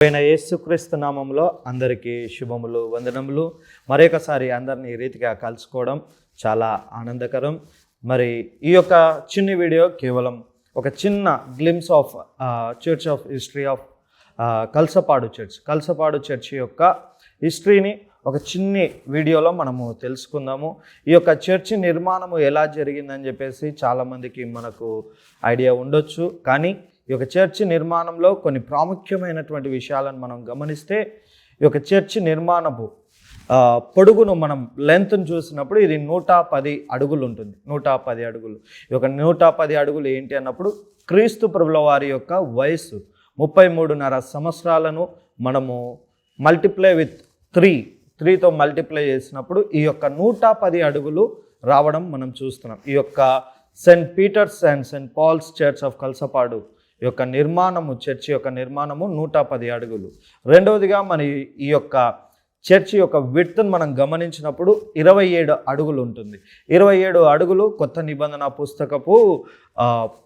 అయిన యేసుక్రీస్తు నామములో అందరికీ శుభములు వందనములు. మరొకసారి అందరినీ ఈ రీతిగా కలుసుకోవడం చాలా ఆనందకరం. మరి ఈ యొక్క చిన్న వీడియో కేవలం ఒక చిన్న glimpse of church of history of Kalsapadu church యొక్క హిస్టరీని ఒక చిన్ని వీడియోలో మనము తెలుసుకుందాము. ఈ యొక్క చర్చి నిర్మాణము ఎలా జరిగిందని చెప్పేసి చాలామందికి మనకు ఐడియా ఉండొచ్చు. కానీ ఈ యొక్క చర్చి నిర్మాణంలో కొన్ని ప్రాముఖ్యమైనటువంటి విషయాలను మనం గమనిస్తే, ఈ యొక్క చర్చి నిర్మాణపు పొడుగును మనం లెంత్ను చూసినప్పుడు ఇది 110 అడుగులు ఉంటుంది. 110 అడుగులు. ఈ యొక్క 110 అడుగులు ఏంటి అన్నప్పుడు క్రీస్తు ప్రభుల వారి యొక్క వయస్సు 33.5 సంవత్సరాలను మనము మల్టిప్లై విత్ 3తో మల్టిప్లై చేసినప్పుడు ఈ యొక్క 110 అడుగులు రావడం మనం చూస్తున్నాం. ఈ యొక్క saint Peter's and saint Paul's church of Kalsapadu యొక్క నిర్మాణము, చర్చి యొక్క నిర్మాణము 110 అడుగులు. రెండవదిగా మన ఈ యొక్క చర్చి యొక్క విడ్త్ను మనం గమనించినప్పుడు 27 అడుగులు ఉంటుంది. 27 అడుగులు కొత్త నిబంధన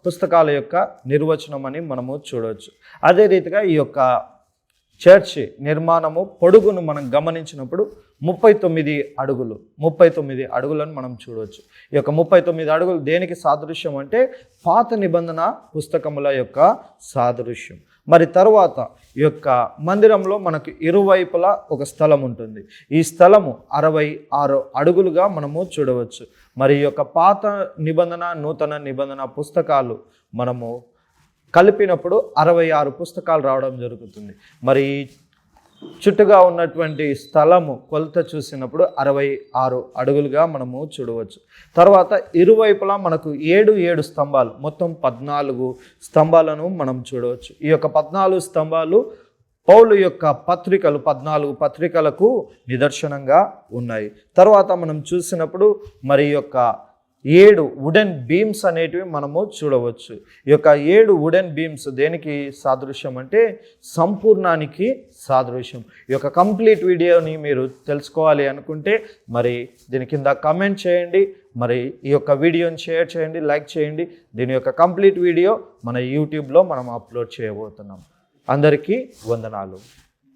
పుస్తకాల యొక్క నిర్వచనం అని మనము చూడవచ్చు. అదే రీతిగా ఈ యొక్క చర్చి నిర్మాణము పొడుగును మనం గమనించినప్పుడు 39 అడుగులను మనం చూడవచ్చు. ఈ యొక్క 39 అడుగులు దేనికి సాదృశ్యం అంటే పాత నిబంధన పుస్తకముల యొక్క సాదృశ్యం. మరి తరువాత ఈ యొక్క మందిరంలో మనకు ఇరువైపులా ఒక స్థలం ఉంటుంది. ఈ స్థలము 66 అడుగులుగా మనము చూడవచ్చు. మరి ఈ యొక్క పాత నిబంధన నూతన నిబంధన పుస్తకాలు మనము కలిపినప్పుడు 66 పుస్తకాలు రావడం జరుగుతుంది. మరి చుట్టుగా ఉన్నటువంటి స్థలము కొలత చూసినప్పుడు 66 అడుగులుగా మనము చూడవచ్చు. తర్వాత ఇరువైపులా మనకు 7 స్తంభాలు, మొత్తం 14 స్తంభాలను మనం చూడవచ్చు. ఈ యొక్క 14 స్తంభాలు పౌలు యొక్క 14 పత్రికలకు నిదర్శనంగా ఉన్నాయి. తర్వాత మనం చూసినప్పుడు మరి యొక్క 7 వుడెన్ బీమ్స్ అనేటివి మనము చూడవచ్చు. ఈ యొక్క 7 వుడెన్ బీమ్స్ దేనికి సాదృశ్యం అంటే సంపూర్ణానికి సాదృశ్యం. ఈ యొక్క కంప్లీట్ వీడియోని మీరు తెలుసుకోవాలి అనుకుంటే మరి దీని కింద కామెంట్ చేయండి. మరి ఈ యొక్క వీడియోని షేర్ చేయండి, లైక్ చేయండి. దీని యొక్క కంప్లీట్ వీడియో మన యూట్యూబ్లో మనం అప్లోడ్ చేయబోతున్నాం. అందరికీ వందనాలు.